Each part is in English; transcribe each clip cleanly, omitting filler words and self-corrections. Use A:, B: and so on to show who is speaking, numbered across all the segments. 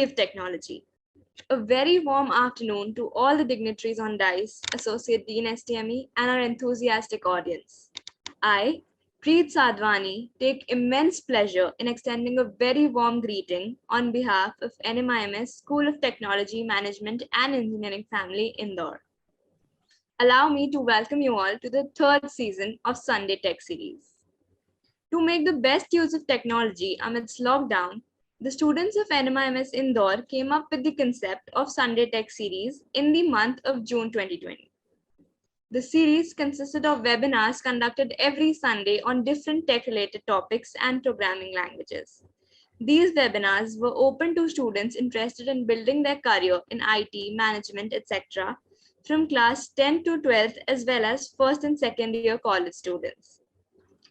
A: of Technology. A very warm afternoon to all the dignitaries on DICE, Associate Dean STME, and our enthusiastic audience. I, Preet Sadhwani, take immense pleasure in extending a very warm greeting on behalf of NMIMS School of Technology, Management and Engineering family, Indore. Allow me to welcome you all to the third season of Sunday Tech Series. To make the best use of technology amidst lockdown, the students of NMIMS Indore came up with the concept of Sunday Tech Series in the month of June 2020. The series consisted of webinars conducted every Sunday on different tech-related topics and programming languages. These webinars were open to students interested in building their career in IT, management, etc. from class 10 to 12th as well as first and second year college students.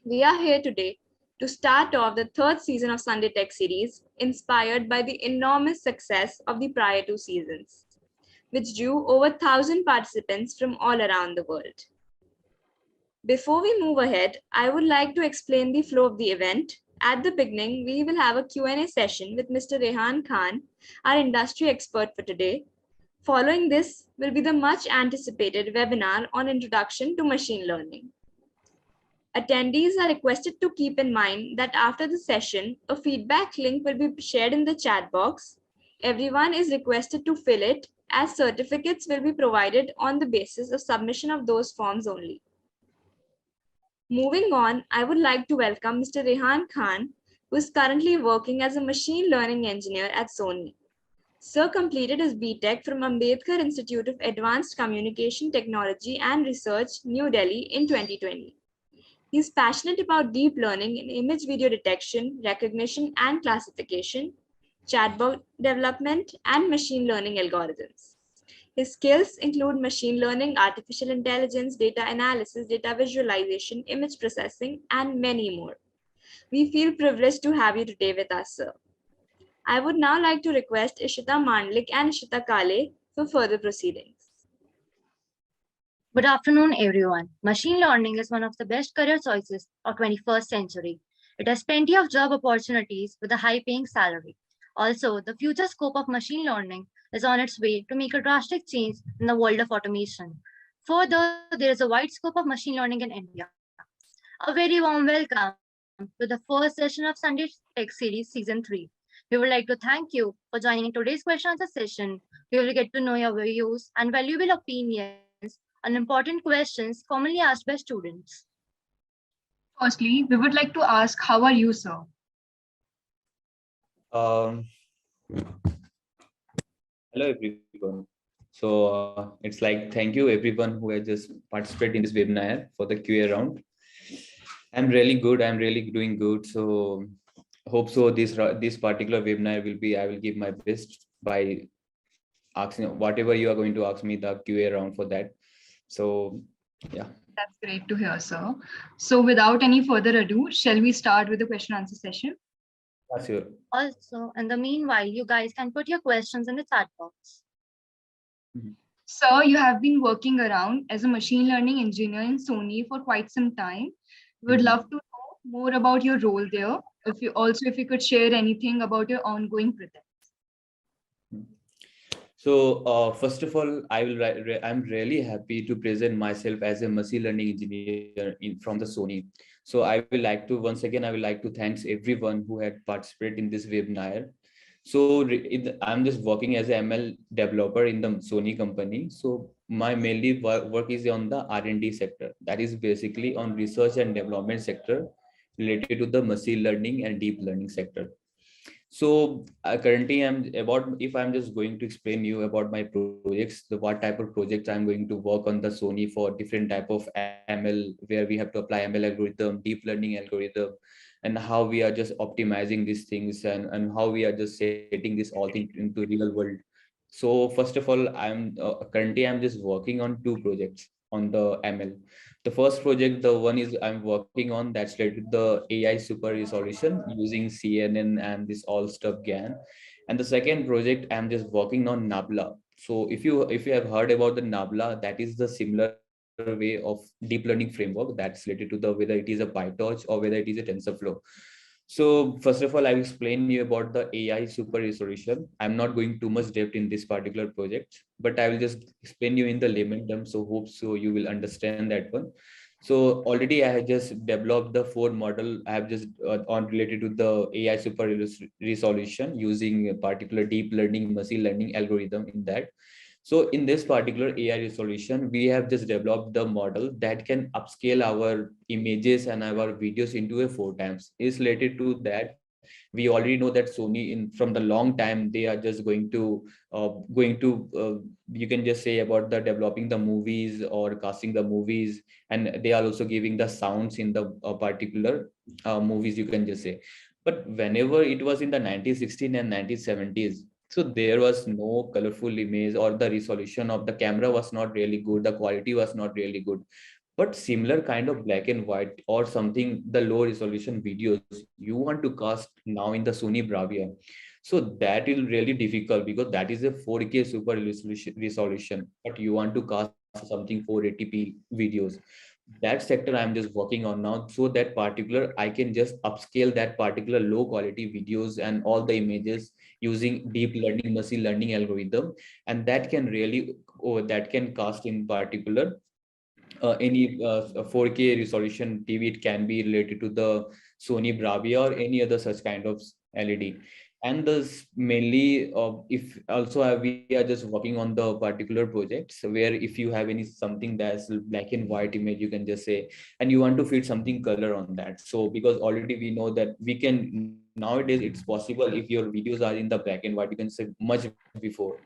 A: We are here today to start off the third season of Sunday Tech Series, inspired by the enormous success of the prior two seasons, which drew over 1,000 participants from all around the world. Before we move ahead, I would like to explain the flow of the event. At the beginning, we will have a Q&A session with Mr. Rehan Khan, our industry expert for today. Following this will be the much anticipated webinar on Introduction to Machine Learning. Attendees are requested to keep in mind that after the session, a feedback link will be shared in the chat box. Everyone is requested to fill it, as certificates will be provided on the basis of submission of those forms only. Moving on, I would like to welcome Mr. Rehan Khan, who is currently working as a machine learning engineer at Sony. Sir completed his BTech from Ambedkar Institute of Advanced Communication Technology and Research, New Delhi in 2020. He is passionate about deep learning in image video detection, recognition and classification, chatbot development, and machine learning algorithms. His skills include machine learning, artificial intelligence, data analysis, data visualization, image processing, and many more. We feel privileged to have you today with us, sir. I would now like to request Ishita Mandlik and Ishita Kale for further proceedings.
B: Good afternoon, everyone. Machine learning is one of the best career choices of 21st century. It has plenty of job opportunities with a high-paying salary. Also, the future scope of machine learning is on its way to make a drastic change in the world of automation. Further, there is a wide scope of machine learning in India. A very warm welcome to the first session of Sunday Tech Series Season 3. We would like to thank you for joining in today's question answer session. We will get to know your views and valuable opinions on important questions commonly asked by students.
C: Firstly, we would like to ask, how are you, sir?
D: Hello, everyone. So it's like, thank you everyone who has just participated in this webinar for the QA round. I'm really good. I'm really doing good. So hope so this particular webinar will be, I will give my best by asking whatever you are going to ask me the QA round for that. So, yeah.
C: That's great to hear, sir. So without any further ado, shall we start with the question answer session?
D: That's sure.
B: Also, in the meanwhile, you guys can put your questions in the chat box.
C: Sir, you have been working around as a machine learning engineer in Sony for quite some time. We would love to know more about your role there. If you could share anything about your ongoing projects.
D: So first of all, I'm really happy to present myself as a machine learning engineer from the Sony. So I would like to thank everyone who had participated in this webinar. So I'm just working as an ML developer in the Sony company. So my mainly work is on the R&D sector. That is basically on research and development sector related to the machine learning and deep learning sector. So currently if I'm just going to explain you about my projects, what type of projects I'm going to work on the Sony for different type of ML, where we have to apply ML algorithm, deep learning algorithm, and how we are just optimizing these things and how we are just setting this all thing into real world. So first of all, currently I'm just working on two projects on the ML. The first project, the one is I'm working on that's related to the AI super resolution using CNN and this all stuff GAN. And the second project, I'm just working on Nabla. So if you have heard about the Nabla, that is the similar way of deep learning framework that's related to the whether it is a PyTorch or whether it is a TensorFlow. So first of all, I will explain you about the AI super resolution. I'm not going too much depth in this particular project, but I will just explain you in the layman terms. So hope so you will understand that one. So already I have just developed the 4 model. I have just on related to the AI super resolution using a particular deep learning, machine learning algorithm in that. So in this particular AI resolution, we have just developed the model that can upscale our images and our videos into a 4 times. Is related to that. We already know that Sony in from the long time, they are just going to you can just say about the developing the movies or casting the movies, and they are also giving the sounds in the particular movies, you can just say. But whenever it was in the 1916 and 1970s, so there was no colorful image, or the resolution of the camera was not really good, the quality was not really good. But similar kind of black and white or something, the low resolution videos you want to cast now in the Sony Bravia. So that is really difficult because that is a 4K super resolution, but you want to cast something 480p videos. That sector I'm just working on now, so that particular I can just upscale that particular low quality videos and all the images using deep learning machine learning algorithm, and that can really, or that can cast in particular any 4K resolution TV. It can be related to the Sony Bravia or any other such kind of LED. And this mainly, if also we are just working on the particular projects where if you have any something that's black and white image, you can just say, and you want to fit something color on that. So because already we know that we can nowadays, it's possible if your videos are in the black and white, you can say much before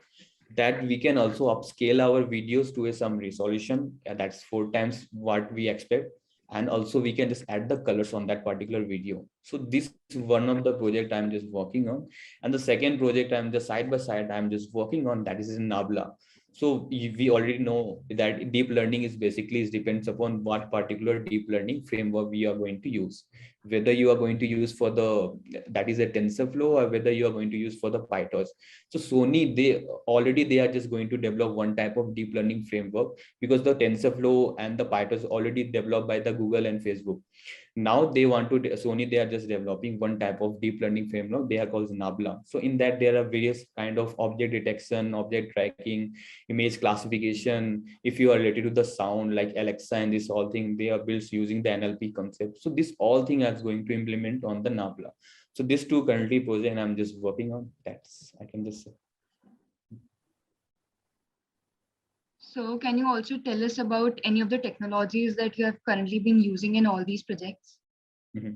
D: that we can also upscale our videos to a some resolution, that's 4 times what we expect. And also we can just add the colors on that particular video. So this is one of the project I'm just working on. And the second project I'm just side by side I'm just working on, that is in Nabla. So we already know that deep learning is basically, it depends upon what particular deep learning framework we are going to use, whether you are going to use for the, that is a TensorFlow, or whether you are going to use for the PyTorch. So Sony, they are just going to develop one type of deep learning framework, because the TensorFlow and the PyTorch already developed by the Google and Facebook. Now they want to, Sony, they are just developing one type of deep learning framework, they are called Nabla. So in that there are various kind of object detection, object tracking, image classification. If you are related to the sound like Alexa and this all thing, they are built using the NLP concept. So this all thing is going to implement on the Nabla. So these two currently project I'm just working on. That's, I can just say.
C: So can you also tell us about any of the technologies that you have currently been using in all these projects?
D: Mm-hmm.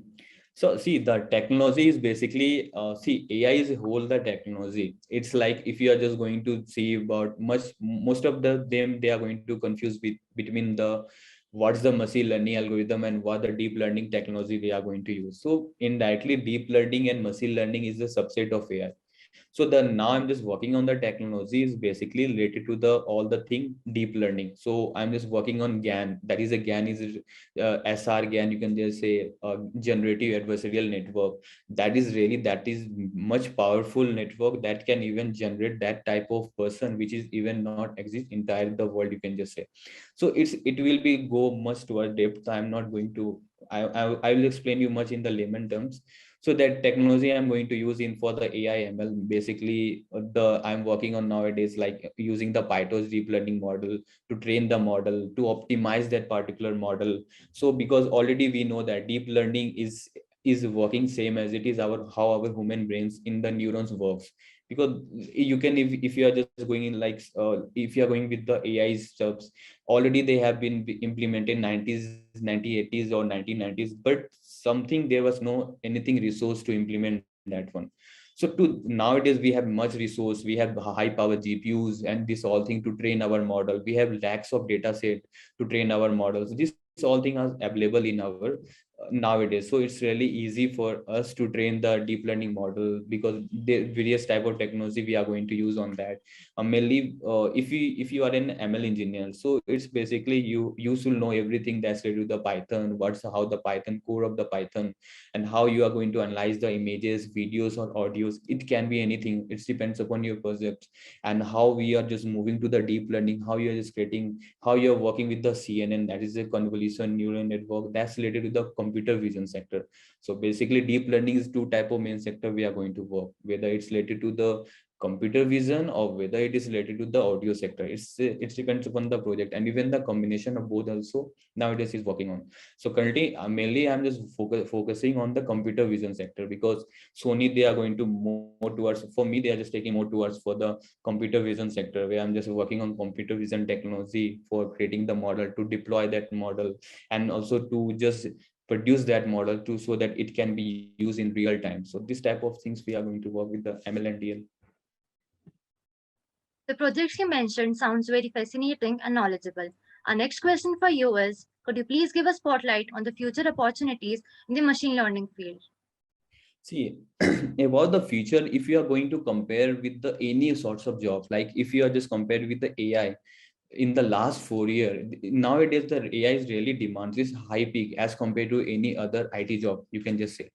D: So see, the technology is basically, see, AI is a whole the technology. It's like if you are just going to see about most of them, they are going to confuse between the what's the machine learning algorithm and what the deep learning technology they are going to use. So indirectly, deep learning and machine learning is a subset of AI. So the now I'm just working on the technology is basically related to the all the thing deep learning. So I'm just working on GAN. That is a GAN is SR GAN. You can just say generative adversarial network. That is really, that is much powerful network that can even generate that type of person which is even not exist entire the world. You can just say. So it will be go much toward depth. I'm not going to. I will explain you much in the layman terms. So that technology I'm going to use in for the AI ML, basically the I'm working on nowadays, like using the PyTorch deep learning model to train the model to optimize that particular model. So because already we know that deep learning is working same as it is our how our human brains in the neurons works. Because you can, if you are just going in like if you are going with the AI stuffs, already they have been implemented 90s, 1980s or 1990s, but something there was no anything resource to implement that one. So to nowadays we have much resource, we have high power GPUs and this all thing to train our model, we have lakhs of data set to train our models. This all thing are available in our nowadays. So it's really easy for us to train the deep learning model, because the various type of technology we are going to use on that. Mainly if you are an ML engineer, so it's basically you should know everything that's related to the Python, what's how the Python core of the Python, and how you are going to analyze the images, videos or audios. It can be anything, it depends upon your project. And how we are just moving to the deep learning, how you are just creating, how you are working with the CNN, that is a convolution neural network, that's related to the computer vision sector. So basically deep learning is two type of main sector we are going to work, whether it's related to the computer vision or whether it is related to the audio sector. It depends upon the project, and even the combination of both also nowadays is working on. So currently mainly I'm just focusing on the computer vision sector, because Sony, they are going to more towards, for me they are just taking more towards for the computer vision sector, where I'm just working on computer vision technology for creating the model, to deploy that model, and also to just produce that model to, so that it can be used in real time. So this type of things we are going to work with the ML and DL.
B: The projects you mentioned sounds very fascinating and knowledgeable. Our next question for you is, could you please give a spotlight on the future opportunities in the machine learning field?
D: See, about the future, if you are going to compare with the any sorts of jobs, like if you are just compared with the AI in the last 4 years, nowadays the AI is really demands this high peak as compared to any other IT job, you can just say.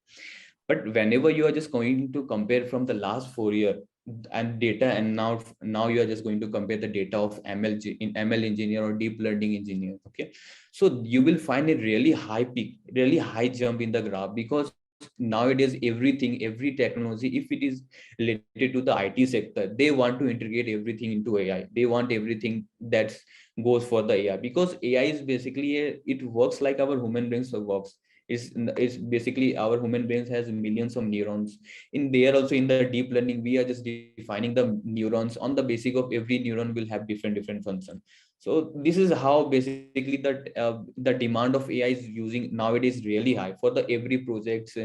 D: But whenever you are just going to compare from the last 4 years and data, and now you are just going to compare the data of ML engineer or deep learning engineer, okay, so you will find a really high peak, really high jump in the graph, because nowadays everything, every technology, if it is related to the IT sector, they want to integrate everything into AI. They want everything that goes for the AI, because AI is basically it works like our human brains works. It's basically our human brains has millions of neurons. In there also, in the deep learning, we are just defining the neurons on the basic of every neuron will have different function. So this is how basically the demand of AI is using nowadays really high for the every projects.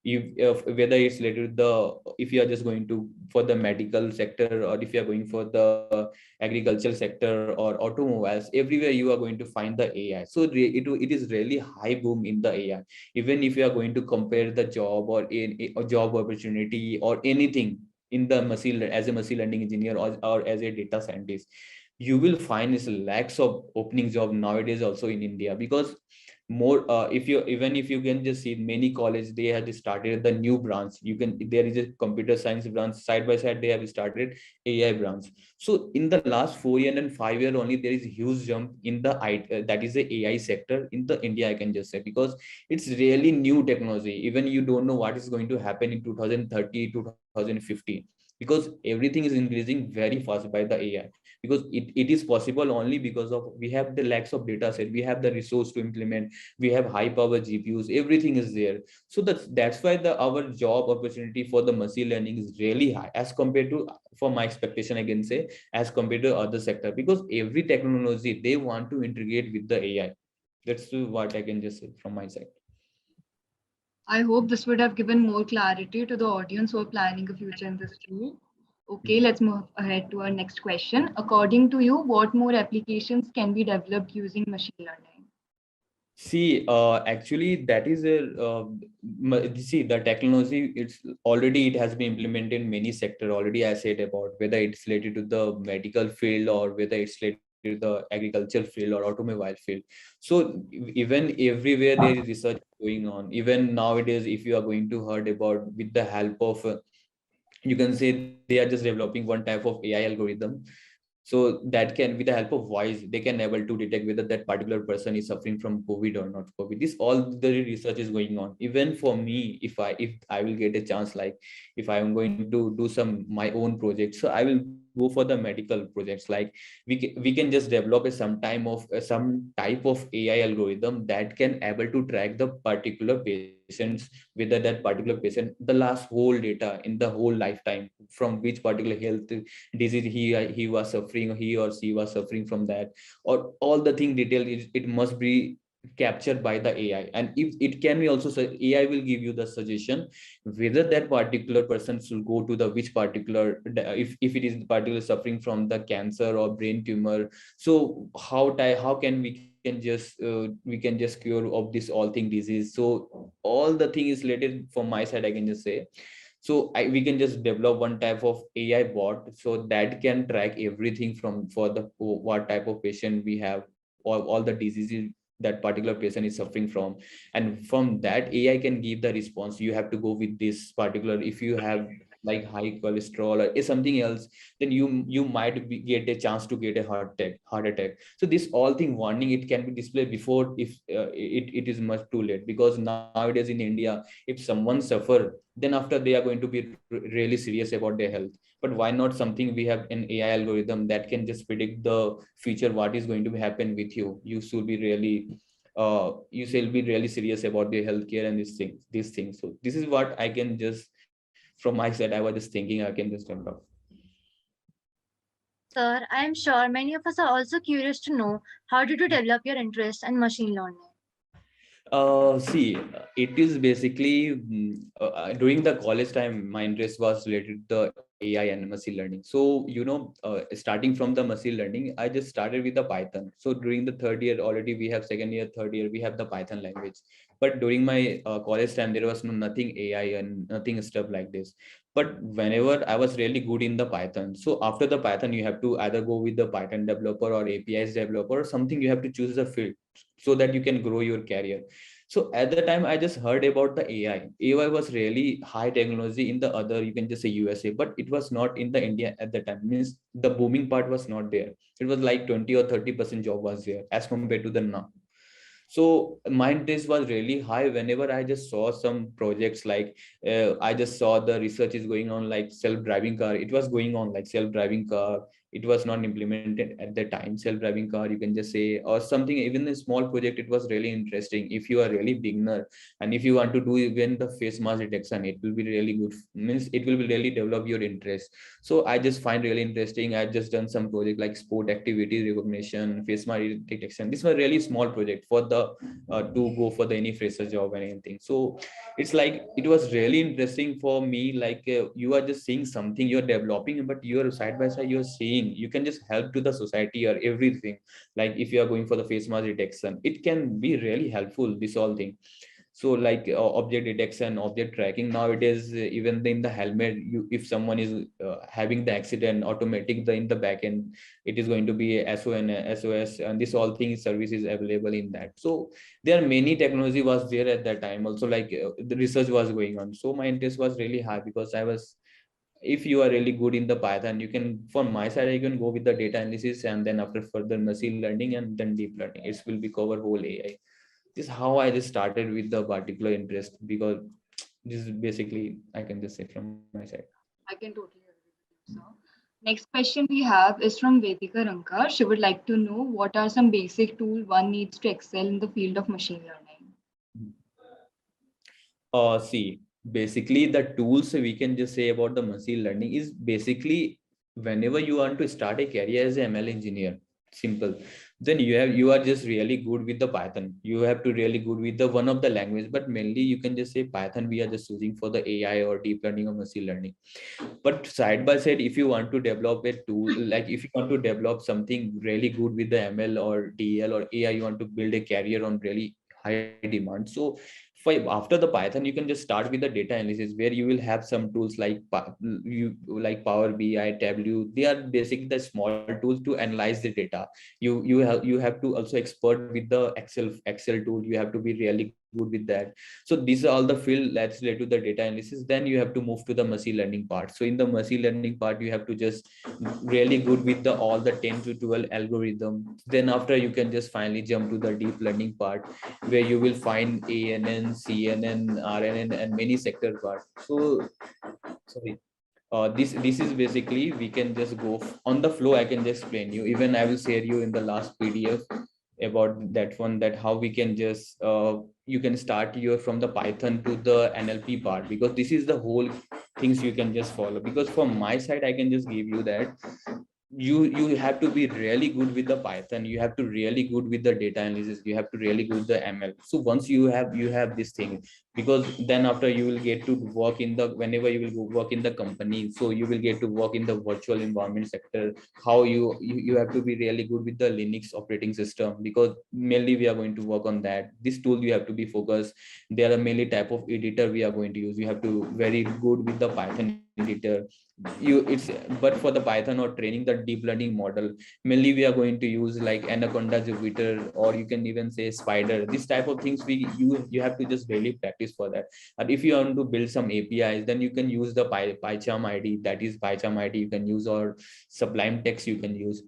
D: If whether it's related to the, if you are just going to for the medical sector, or if you are going for the agricultural sector or automobiles, everywhere you are going to find the AI. So it is really high boom in the AI. Even if you are going to compare the job or in a job opportunity or anything in the machine, as a machine learning engineer, or as a data scientist, you will find is lakhs of opening job nowadays also in India. Because more if you, even if you can just see many college, they have started the new branch. You can, there is a computer science branch, side by side they have started AI branch. So in the last 4 year and 5 year only, there is a huge jump in the that is the AI sector in the India, I can just say, because it's really new technology. Even you don't know what is going to happen in 2030, 2050, because everything is increasing very fast by the AI. Because it is possible only because of we have the lacks of data set, we have the resource to implement, we have high power GPUs, everything is there. So that's why the our job opportunity for the machine learning is really high as compared to, for my expectation I can say, as compared to other sector, because every technology they want to integrate with the AI. That's what I can just say from my side.
C: I hope this would have given more clarity to the audience who are planning a future in this field. Okay, let's move ahead to our next question. According to you, what more applications can be developed using machine learning?
D: See, actually, that is a see the technology. It's already, it has been implemented in many sector already. I said about whether it's related to the medical field or whether it's related to the agricultural field or automobile field. So even everywhere there is research going on. Even nowadays, if you are going to heard about with the help of you can say they are just developing one type of AI algorithm, so that can, with the help of voice, they can able to detect whether that particular person is suffering from COVID or not COVID. This all the research is going on. Even for me, if I will get a chance, like if I am going to do some my own project, so I will go for the medical projects. Like we can just develop a some type of AI algorithm that can able to track the particular patients, whether that particular patient the last whole data in the whole lifetime, from which particular health disease he was suffering, or he or she was suffering from that, or all the thing detail it must be captured by the AI. And if it can be also, AI will give you the suggestion whether that particular person should go to the which particular, if it is particular suffering from the cancer or brain tumor. So how can we can just cure of this all thing disease. So all the thing is related from my side, I can just say. So we can just develop one type of AI bot, so that can track everything from for the what type of patient we have, all the diseases that particular patient is suffering from. And from that AI can give the response, you have to go with this particular, if you have like high cholesterol or something else, then you might get a chance to get a heart attack. So this all thing warning, it can be displayed before if it is much too late, because nowadays in India, if someone suffer, then after they are going to be really serious about their health. But why not something, we have an AI algorithm that can just predict the future, what is going to happen with you. You should be really serious about their healthcare and these things. So this is what I can just, from my side, I was just thinking I can just talk about.
B: Sir, I am sure many of us are also curious to know how did you develop your interest in machine learning?
D: See, it is basically during the college time, my interest was related to the AI and machine learning. So, starting from the machine learning, I just started with the Python. So during the third year, already we have second year, third year, we have the Python language. But during my college time, there was nothing AI and nothing stuff like this. But whenever I was really good in the Python, so after the Python, you have to either go with the Python developer or APIs developer or something. You have to choose a field so that you can grow your career. So at the time, I just heard about the AI. AI was really high technology in the other, you can just say USA, but it was not in the India at the time. Means the booming part was not there. It was like 20 or 30% job was there as compared to the now. So my interest was really high whenever I just saw some projects like I just saw the research is going on like self-driving car. It was going on like self-driving car. It was not implemented at the time, self-driving car, you can just say, or something, even a small project. It was really interesting. If you are really beginner and if you want to do even the face mask detection, it will be really good. Means it will be really develop your interest. So I just find really interesting. I just done some project like sport activity recognition, face mask detection. This was really small project for the to go for the any fresher job and anything. So it's like it was really interesting for me. Like you are just seeing something you're developing, but you're side by side you're seeing you can just help to the society or everything. Like if you are going for the face mask detection, it can be really helpful. This all thing. So like object detection, object tracking nowadays, even in the helmet, if someone is having the accident, automatic in the back end, it is going to be SOS, and this all things service is available in that. So there are many technology was there at that time also, like the research was going on. So my interest was really high because I was, if you are really good in the Python, you can, from my side, I can go with the data analysis, and then after further machine learning and then deep learning, it will be cover whole AI. This is how I just started with the particular interest, because this is basically, I can just say from my side.
C: I can totally agree with you, sir. Next question we have is from Vedika Ranka. She would like to know what are some basic tools one needs to excel in the field of machine learning.
D: See, basically the tools we can just say about the machine learning is basically whenever you want to start a career as an ML engineer, simple, then you are just really good with the Python. You have to really good with the one of the language, but mainly you can just say Python. We are just using for the AI or deep learning or machine learning. But side by side, if you want to develop a tool, like if you want to develop something really good with the ML or DL or AI, you want to build a career on really high demand. So for after the Python, you can just start with the data analysis, where you will have some tools like like Power BI, Tableau. They are basically the small tools to analyze the data. You have to also expert with the Excel tool. You have to be really good with that. So these are all the field that's related to the data analysis. Then you have to move to the machine learning part. So in the machine learning part, you have to just really good with the all the 10 to 12 algorithm. Then after, you can just finally jump to the deep learning part, where you will find ANN, CNN, RNN, and many sector part. So sorry, this is basically, we can just go on the flow. I can just explain you. Even I will share you in the last PDF about that one, that how we can just you can start your from the Python to the NLP part, because this is the whole things you can just follow. Because from my side, I can just give you that you have to be really good with the Python. You have to really good with the data analysis. You have to really good with the ML. So once you have this thing, because then after, you will get to work in the, whenever you will go work in the company, so you will get to work in the virtual environment sector. How you have to be really good with the Linux operating system, because mainly we are going to work on that. This tool you have to be focused. There are mainly type of editor we are going to use. You have to very good with the Python editor. It's, but for the Python or training the deep learning model, mainly we are going to use like Anaconda, Jupyter, or you can even say Spider. This type of things you have to just really practice practice for that. And if you want to build some APIs, then you can use the PyCharm ID, that is PyCharm ID you can use, or Sublime Text you can use.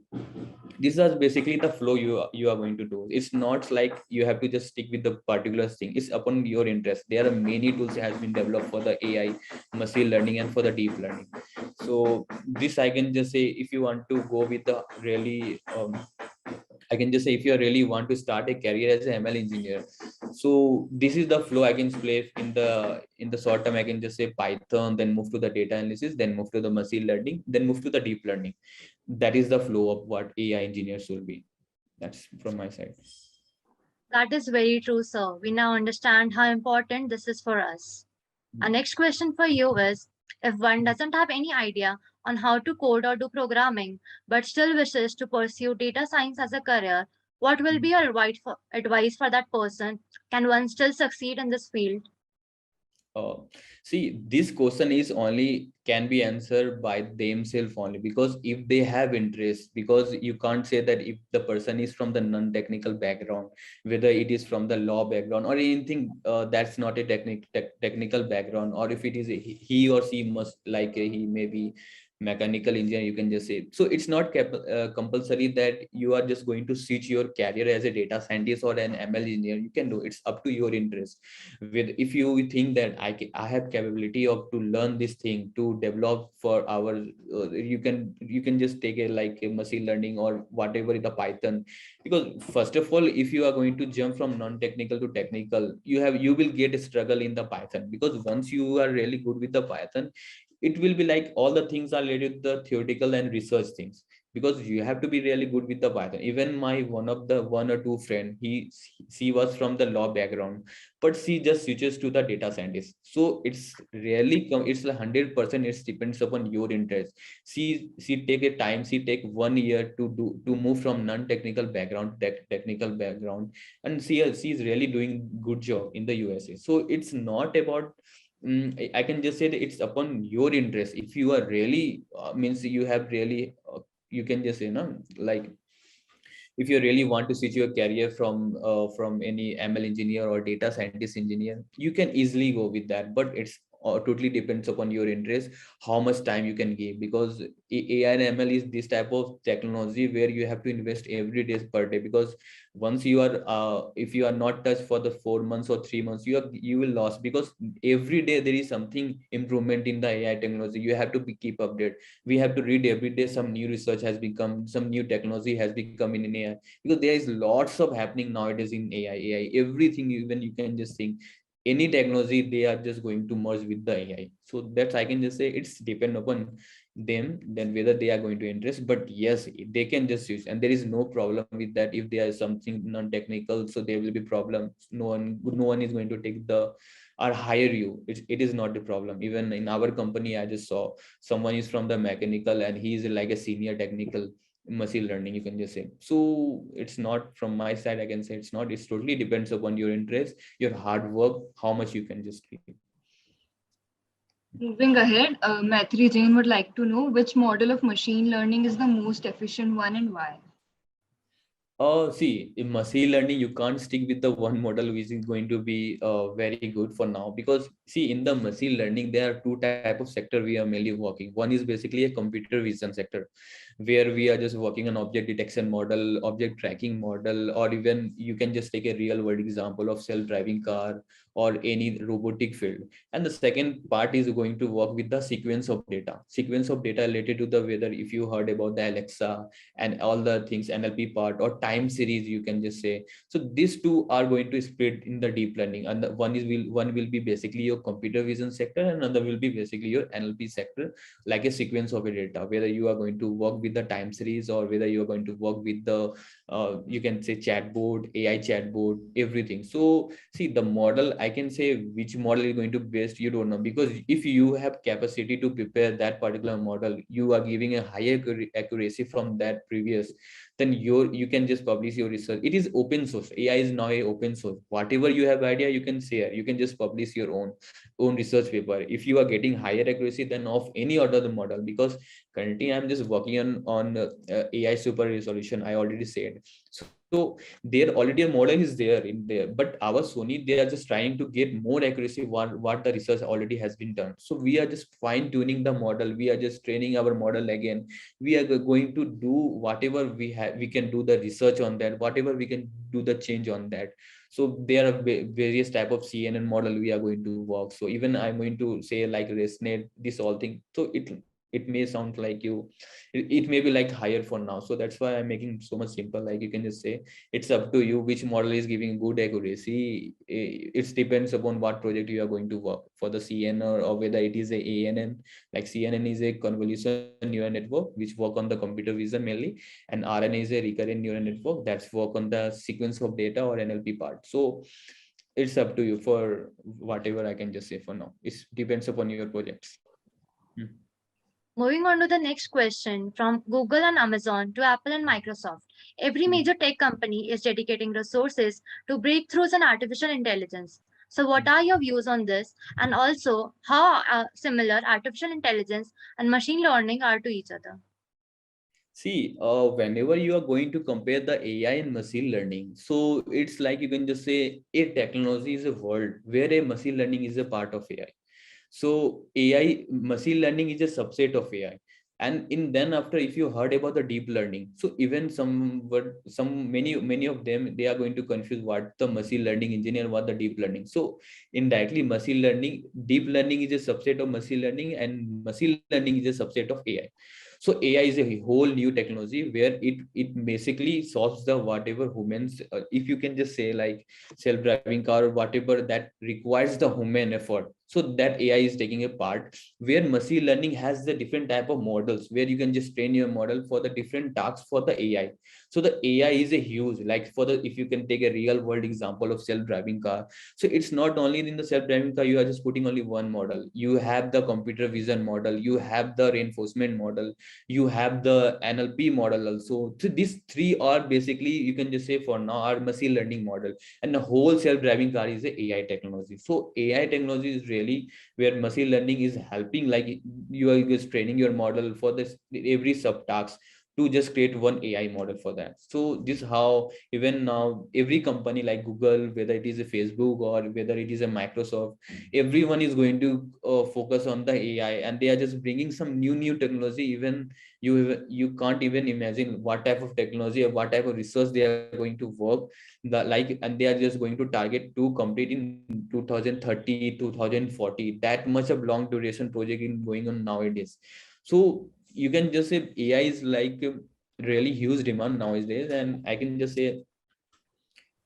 D: These are basically the flow you are going to do. It's not like you have to just stick with the particular thing. It's upon your interest. There are many tools that has been developed for the AI, machine learning, and for the deep learning. So this I can just say, if you want to go with the really I can just say, if you really want to start a career as an ML engineer, so this is the flow I can play in the short term. I can just say Python, then move to the data analysis, then move to the machine learning, then move to the deep learning. That is the flow of what AI engineers will be. That's from my side.
B: That is very true, sir. We now understand how important this is for us. Our next question for you is, if one doesn't have any idea on how to code or do programming, but still wishes to pursue data science as a career, what will be your advice for that person? Can one still succeed in this field?
D: Uh, See, this question is only can be answered by themselves only, because if they have interest, because you can't say that if the person is from the non-technical background, whether it is from the law background or anything that's not a technical background, or if it is he or she must like he may be mechanical engineer, you can just say. So it's not compulsory that you are just going to switch your career as a data scientist or an ML engineer. You can do, it's up to your interest. With if you think that I have capability of to learn this thing to develop for our you can just take a like a machine learning or whatever the Python. Because first of all, if you are going to jump from non-technical to technical, you will get a struggle in the Python, because once you are really good with the Python, it will be like all the things are related to the theoretical and research things, because you have to be really good with the Python. Even my one or two friend, she was from the law background, but she just switches to the data scientist. So it's really it's 100%, it depends upon your interest. She take a time, she take 1 year to move from non-technical background to technical background, and she's really doing good job in the USA. So it's not about I can just say that it's upon your interest. If you are really means you have really you can just say no, like if you really want to switch your career from any ML engineer or data scientist engineer, you can easily go with that. But it's totally depends upon your interest, how much time you can give, because AI and ML is this type of technology where you have to invest every day per day. Because once you are if you are not touched for the 4 months or 3 months, you will lose, because every day there is something improvement in the AI technology. You have to keep update. We have to read every day, some new research has become, some new technology has become in AI, because there is lots of happening nowadays in AI everything. Even you can just think any technology, they are just going to merge with the AI. So that's I can just say it's depend upon them, then whether they are going to interest. But yes, they can just use, and there is no problem with that. If there is something non-technical, so there will be problems. No one is going to take the or hire you. It is not the problem. Even in our company, I just saw someone is from the mechanical and he is like a senior technical machine learning, you can just say. So it's not from my side, I can say it's not. It's totally depends upon your interest, your hard work, how much you can just give.
C: Moving ahead, Maitri Jain would like to know which model of machine learning is the most efficient one and why.
D: See, in machine learning, you can't stick with the one model which is going to be very good for now. Because see, in the machine learning, there are two type of sector we are mainly working. One is basically a computer vision sector, where we are just working on object detection model, object tracking model, or even you can just take a real world example of self-driving car or any robotic field. And the second part is going to work with the sequence of data related to the weather. If you heard about the Alexa and all the things, NLP part or time series, you can just say. So these two are going to split in the deep learning, and one will be basically your computer vision sector, and another will be basically your NLP sector, like a sequence of a data, whether you are going to work with the time series or whether you are going to work with the you can say chatbot, AI chatbot, everything. So see, the model, I can say which model is going to best, you don't know. Because if you have capacity to prepare that particular model, you are giving a higher accuracy from that previous, then you can just publish your research. It is open source. AI is now a open source. Whatever you have idea, you can share. You can just publish your own research paper if you are getting higher accuracy than of any other model. Because currently I'm just working on AI super resolution, I already said. So there already a model is there in there, but our Sony, they are just trying to get more accuracy what the research already has been done. So we are just fine tuning the model, we are just training our model again, we are going to do whatever we have, we can do the research on that, whatever we can do the change on that. So there are various type of CNN model we are going to work. So even I'm going to say like resonate this all thing, so it may sound like you, it may be like higher for now. So that's why I'm making so much simple, like you can just say it's up to you which model is giving good accuracy. It depends upon what project you are going to work for, the CNN or whether it is a ANN. Like CNN is a convolution neural network which work on the computer vision mainly, and RNA is a recurrent neural network that's work on the sequence of data or NLP part. So it's up to you for whatever I can just say for now. It depends upon your projects. Hmm.
B: Moving on to the next question from Google and Amazon to Apple and Microsoft. Every major tech company is dedicating resources to breakthroughs in artificial intelligence. So, what are your views on this? And also, how similar artificial intelligence and machine learning are to each other?
D: See, whenever you are going to compare the AI and machine learning, so it's like you can just say a technology is a world where a machine learning is a part of AI. So AI, machine learning is a subset of AI. And in then after, if you heard about the deep learning, so even many of them, they are going to confuse what the machine learning engineer, what the deep learning. So indirectly, machine learning, deep learning is a subset of machine learning, and machine learning is a subset of AI. So AI is a whole new technology where it basically solves the whatever humans, if you can just say like self-driving car or whatever that requires the human effort, so that AI is taking a part, where machine learning has the different type of models where you can just train your model for the different tasks for the AI. So the AI is a huge, like for the, if you can take a real world example of self-driving car, so it's not only in the self-driving car you are just putting only one model, you have the computer vision model, you have the reinforcement model, you have the NLP model also. So these three are basically, you can just say for now, are machine learning model, and the whole self-driving car is a AI technology. So AI technology is really where machine learning is helping, like you are just training your model for this every subtask to just create one AI model for that. So this is how even now every company like Google, whether it is a Facebook or whether it is a Microsoft, everyone is going to focus on the AI, and they are just bringing some new technology. Even you can't even imagine what type of technology or what type of research they are going to work, the like, and they are just going to target to complete in 2030 2040. That much of long duration project in going on nowadays. So you can just say AI is like really huge demand nowadays, and I can just say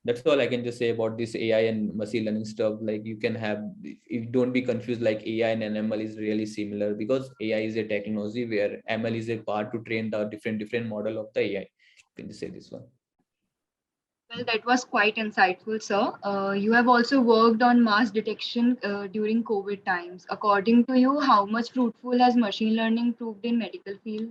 D: that's all I can just say about this AI and machine learning stuff. Like you can have, you don't be confused, like AI and ML is really similar, because AI is a technology where ML is a part to train the different model of the AI. You can just say this one.
C: Well, that was quite insightful, sir. You have also worked on mass detection during COVID times. According to you, how much fruitful has machine learning proved in medical field?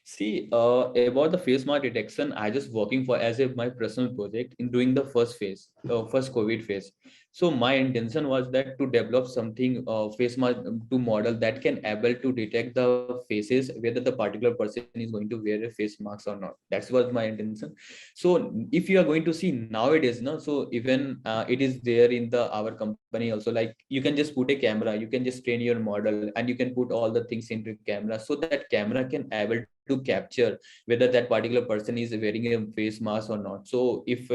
D: See, about the face mask detection, I just working for as a my personal project in doing the first phase, first COVID phase. So my intention was that to develop something face mask to model that can able to detect the faces, whether the particular person is going to wear a face mask or not. That's was my intention. So if you are going to see nowadays, no, so even it is there in the our company also. Like you can just put a camera, you can just train your model, and you can put all the things into camera, so that camera can able to capture whether that particular person is wearing a face mask or not. So if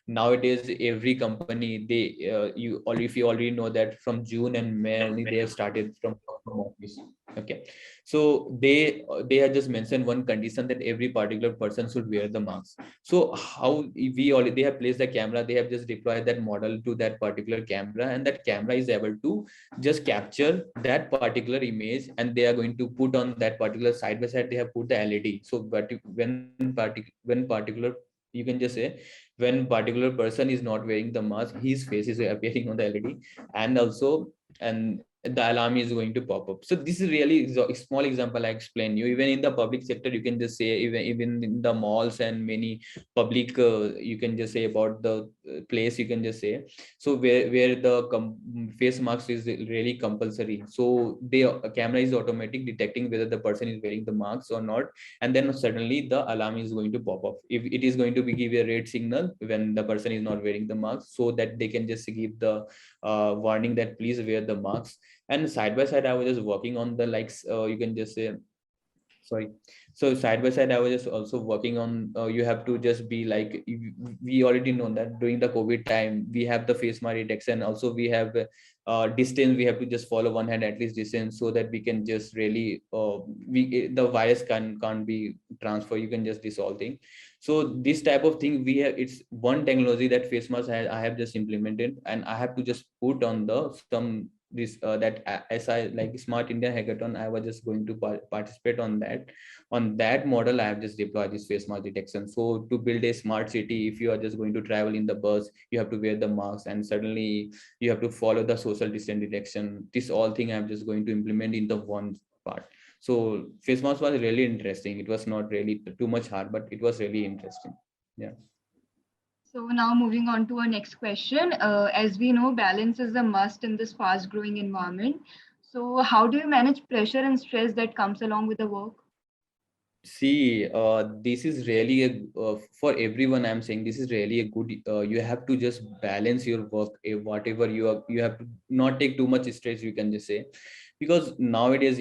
D: nowadays every company, they you, or if you already know that from June and May only they have started from office. Okay, so they have just mentioned one condition that every particular person should wear the mask. So how we already, they have placed the camera, they have just deployed that model to that particular camera, and that camera is able to just capture that particular image, and they are going to put on that particular side by side, they have put the LED. So but when particular, you can just say when particular person is not wearing the mask, his face is appearing on the LED. And also, and the alarm is going to pop up. So this is really a small example I explained you. Even in the public sector, you can just say, even in the malls and many public, you can just say about the place, you can just say. So where the face mask is really compulsory, so the camera is automatic detecting whether the person is wearing the mask or not, and then suddenly the alarm is going to pop up. If it is going to be give a red signal when the person is not wearing the mask, so that they can just give the warning that please wear the mask. And side by side I was just working on the likes, you can just say, sorry, so side by side I was just also working on, you have to just be like, we already know that during the COVID time we have the face mask detection, also we have distance, we have to just follow one hand at least distance, so that we can just really the virus can't be transferred, you can just dissolve thing. So this type of thing we have, it's one technology that face mask I have just implemented, and I have to just put on the some this that SI like Smart India Hackathon. I was just going to participate on that. On that model, I have just deployed this face mask detection. So to build a smart city, if you are just going to travel in the bus, you have to wear the mask, and suddenly you have to follow the social distance detection. This all thing I'm just going to implement in the one part. So face mask was really interesting. It was not really too much hard, but it was really interesting. Yeah.
C: So now moving on to our next question. As we know, balance is a must in this fast-growing environment. So how do you manage pressure and stress that comes along with the work?
D: See, this is really for everyone. I'm saying this is really a good. You have to just balance your work, whatever you are. You have to not take too much stress. You can just say, because nowadays,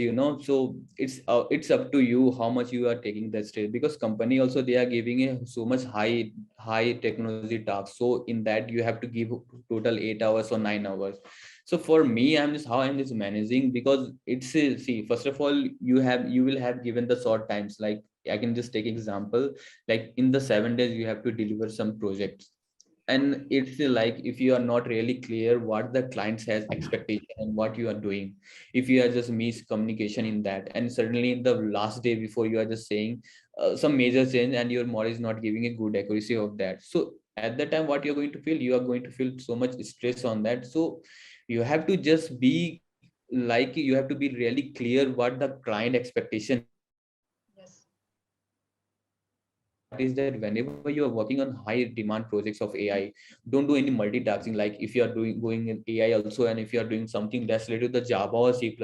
D: so it's up to you how much you are taking that stress. Because company also they are giving a so much high technology tasks. So in that you have to give total 8 hours or 9 hours. So for me, I'm just managing, because it's see, first of all, you will have given the short times. Like I can just take example, like in the 7 days you have to deliver some projects, and it's like if you are not really clear what the clients has expectation and what you are doing, if you are just miscommunication in that, and suddenly in the last day before you are just saying some major change, and your model is not giving a good accuracy of that. So at that time what you're going to feel, you are going to feel so much stress on that. So you have to just be like, you have to be really clear what the client expectation is.
C: Yes.
D: What is that whenever you are working on high demand projects of AI, don't do any multitasking. Like if you are doing going in AI also, and if you are doing something that's related to the Java or C++,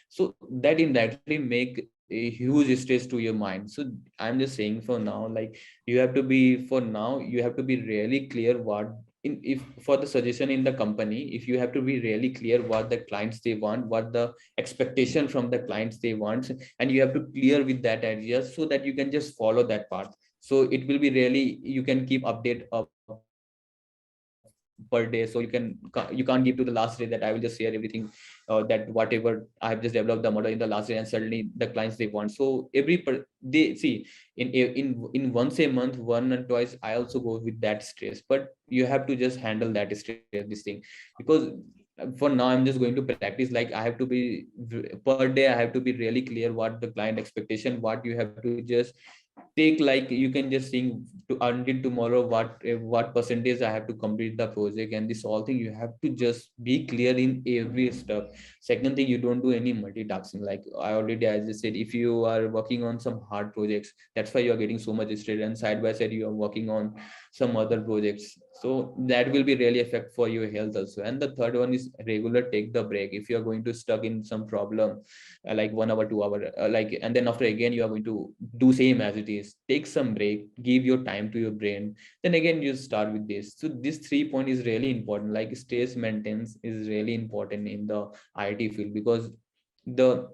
D: so that indirectly make a huge stress to your mind. So I'm just saying, for now, like you have to be, for now you have to be really clear what in, if for the suggestion in the company, if you have to be really clear what the clients they want, what the expectation from the clients they want, and you have to clear with that idea, so that you can just follow that path. So it will be really, you can keep update per day. So you can't give to the last day that I will just share everything, that whatever I have just developed the model in the last day, and suddenly the clients they want. So they see, in once a month, one and twice I also go with that stress, but you have to just handle that stress, this thing. Because for now I'm just going to practice, like I have to be per day, I have to be really clear what the client expectation, what you have to just take, like you can just think to until tomorrow what percentage I have to complete the project, and this all thing you have to just be clear in every step. Second thing, you don't do any multitasking. Like I just said, if you are working on some hard projects, that's why you are getting so much stress, and side by side you are working on some other projects, so that will be really affect for your health also. And the third one is regular take the break. If you are going to stuck in some problem, like 1 hour 2 hour, like, and then after again you are going to do same as it is, take some break, give your time to your brain, then again you start with this. So this 3 point is really important. Like stress maintenance is really important in the IT field, because the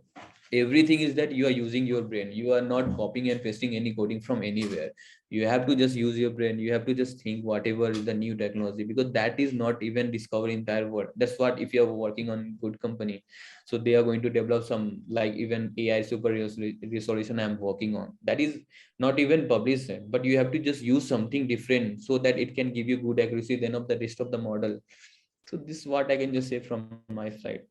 D: everything is that you are using your brain, you are not copying and pasting any coding from anywhere. You have to just use your brain, you have to just think whatever is the new technology, because that is not even discover entire world. That's what, if you are working on good company, so they are going to develop some, like even AI super resolution I'm working on, that is not even published yet, but you have to just use something different so that it can give you good accuracy than of the rest of the model. So this is what I can just say from my side.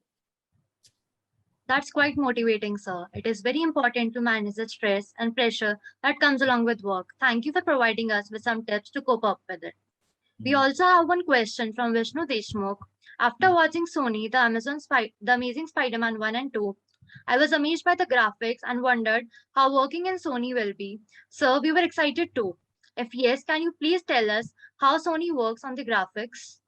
B: That's quite motivating, sir. It is very important to manage the stress and pressure that comes along with work. Thank you for providing us with some tips to cope up with it. We
D: Mhm.
B: also have one question from Vishnu Deshmukh. After watching Sony, the Amazing Spider-Man 1 and 2, I was amazed by the graphics and wondered how working in Sony will be. So we were excited too. If yes, can you please tell us how Sony works on the graphics?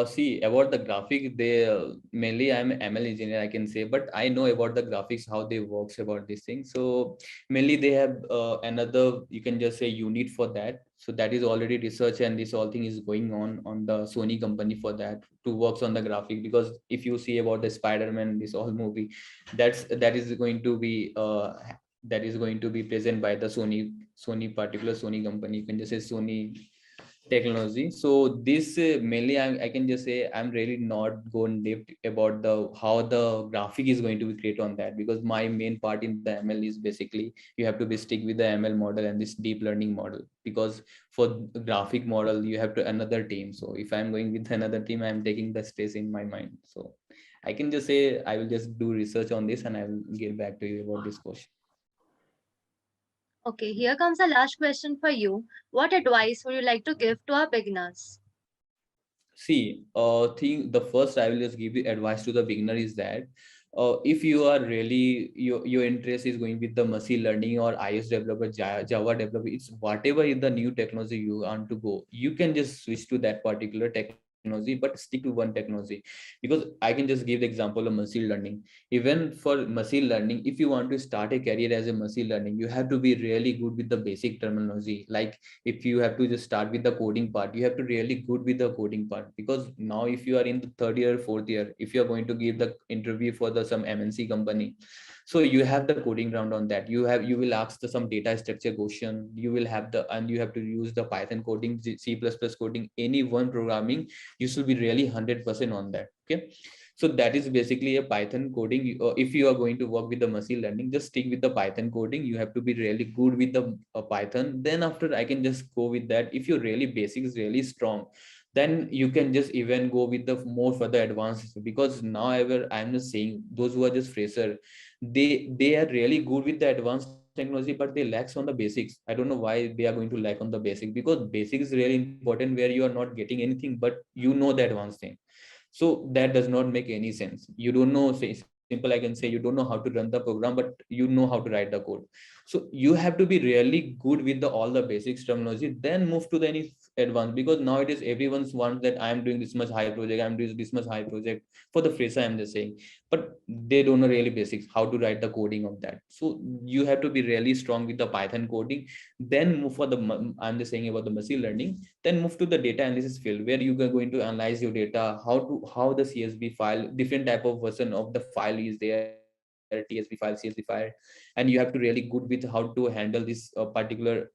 D: See about the graphic, they mainly I'm an ML engineer, I can say, but I know about the graphics, how they works about this thing. So mainly they have another, you can just say, unit for that. So that is already research, and this whole thing is going on the Sony company for that to works on the graphic. Because if you see about the Spider-Man, this whole movie, that is going to be present by the Sony particular Sony company. You can just say Sony technology. So this mainly I can just say I'm really not going deep about the how the graphic is going to be created on that, because my main part in the ML is basically you have to be stick with the ML model and this deep learning model, because for the graphic model you have to another team. So if I'm going with another team, I'm taking the space in my mind. So I can just say I will just do research on this and I will get back to you about this question.
B: Okay, here comes the last question for you. What advice would you like to give to our beginners?
D: See, thing the first I will just give you advice to the beginner is that if you are really your interest is going with the machine learning or iOS developer, Java developer, it's whatever is the new technology you want to go, you can just switch to that particular technology, but stick to one technology. Because I can just give the example of machine learning. Even for machine learning, if you want to start a career as a machine learning, you have to be really good with the basic terminology. Like if you have to just start with the coding part, you have to really good with the coding part. Because now if you are in the third year, fourth year, if you are going to give the interview for the some MNC company, so you have the coding ground on that. You will ask the some data structure question, you will have the, and you have to use the Python coding, C++ coding, any one programming, you should be really 100% on that. Okay, so that is basically a Python coding. If you are going to work with the machine learning, just stick with the Python coding. You have to be really good with the Python. Then after I can just go with that. If your really basic is really strong, then you can just even go with the more further advanced. Because now ever I'm just saying those who are just fresher, they are really good with the advanced technology, but they lacks on the basics. I don't know why they are going to lack on the basic, because basic is really important where you are not getting anything, but you know the advanced thing. So that does not make any sense. You don't know, say simple I can say, you don't know how to run the program, but you know how to write the code. So you have to be really good with the all the basics terminology, then move to the any advanced. Because nowadays everyone's wants that I am doing this much high project, I'm doing this much high project. For the fresher I'm just saying, but they don't know really basics how to write the coding of that. So you have to be really strong with the Python coding, then move for the, I'm just saying about the machine learning, then move to the data analysis field, where you are going to analyze your data, how the CSV file, different type of version of the file is there, TSV file, CSV file, and you have to really good with how to handle this particular,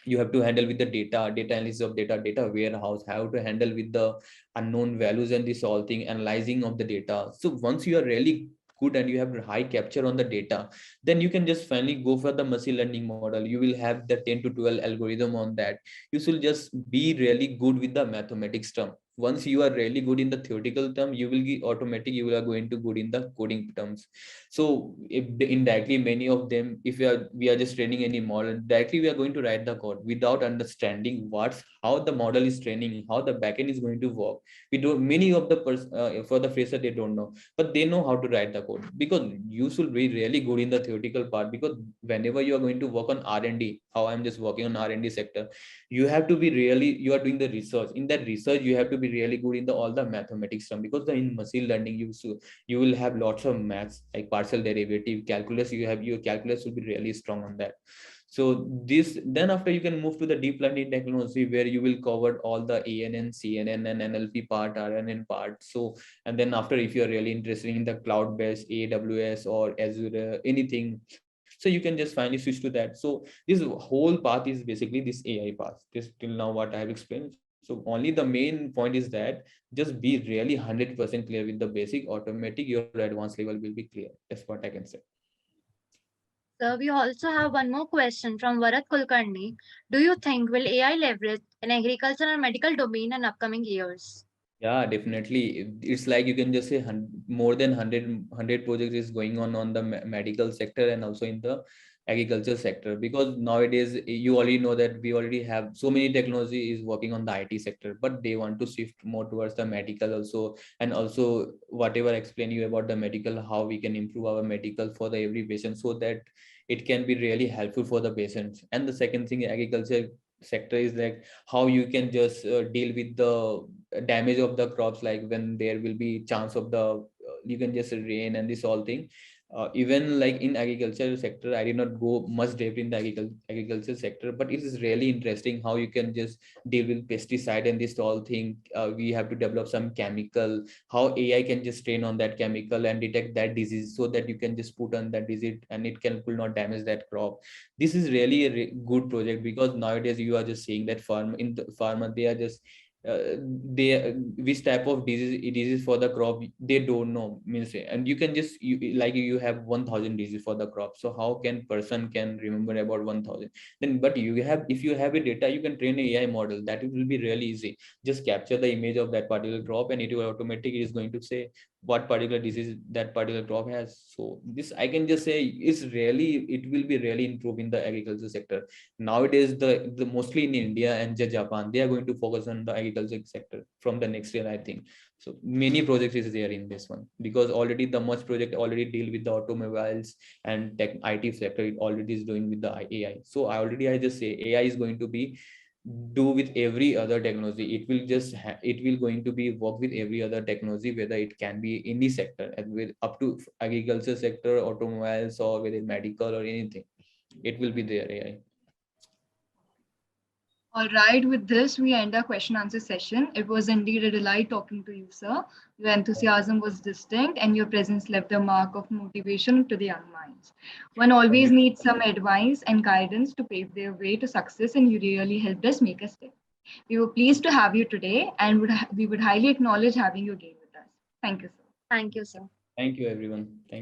D: you have to handle with the data analysis of data warehouse, how to handle with the unknown values and this all thing, analyzing of the data. So once you are really good and you have high capture on the data, then you can just finally go for the machine learning model. You will have the 10 to 12 algorithm on that. You should just be really good with the mathematics term. Once you are really good in the theoretical term, you will be automatic, you are going to good in the coding terms. So if indirectly many of them, if we are just training any model, directly we are going to write the code without understanding what's how the model is training, how the backend is going to work. We don't, many of the for the fresher they don't know, but they know how to write the code. Because you should be really good in the theoretical part. Because whenever you are going to work on R&D, how I'm just working on R&D sector, you have to be really, you are doing the research. In that research you have to be really good in the all the mathematics term. Because in machine learning you will have lots of maths like partial derivative, calculus. You have your calculus will be really strong on that. So this, then after you can move to the deep learning technology, where you will cover all the ANN, CNN and NLP part, RNN part. So and then after, if you are really interested in the cloud based AWS or Azure anything, so you can just finally switch to that. So this whole path is basically this AI path, this till now what I have explained. So only the main point is that just be really 100% clear with the basic, automatic your advanced level will be clear. That's what I can say.
B: So we also have one more question from Varat Kulkarni. Do you think will AI leverage in agriculture and medical domain in upcoming years?
D: Yeah, definitely. It's like you can just say more than 100 projects is going on the medical sector and also in the agriculture sector, because nowadays you already know that we already have so many technology is working on the IT sector, but they want to shift more towards the medical also. And also whatever I explain you about the medical, how we can improve our medical for the every patient, so that it can be really helpful for the patients. And the second thing, agriculture sector is like how you can just deal with the damage of the crops, like when there will be chance of the you can just rain and this all thing. Even like in agriculture sector, I did not go much depth in the agriculture sector, but it is really interesting how you can just deal with pesticide and this all thing. We have to develop some chemical, how AI can just train on that chemical and detect that disease, so that you can just put on that disease and it can will not damage that crop. This is really a good project, because nowadays you are just seeing that farmer they are just they which type of diseases for the crop they don't know, means, and you can just like you have 1000 diseases for the crop, so how can person can remember about 1000? Then but you have, if you have a data, you can train a AI model, that it will be really easy. Just capture the image of that particular crop and it will automatically is going to say what particular disease that particular crop has. So this I can just say is really, it will be really improving the agriculture sector. Nowadays the mostly in India and Japan, they are going to focus on the agriculture sector from the next year, I think. So many projects is there in this one, because already the much project already deal with the automobiles and tech IT sector, it already is doing with the AI. So I just say AI is going to be do with every other technology. It will just it will going to be work with every other technology, whether it can be any sector, and with up to agriculture sector, automobiles, or whether medical or anything, it will be there AI.
C: All right, with this, we end our question answer session. It was indeed a delight talking to you, sir. Your enthusiasm was distinct, and your presence left a mark of motivation to the young minds. One
D: Thank
C: always
D: you.
C: needs some advice and guidance to pave their way to success, and you really helped us make a step. We were pleased to have you today, and we would highly acknowledge having you again with us. Thank you, sir.
B: Thank you, sir.
D: Thank you, everyone. Thank you.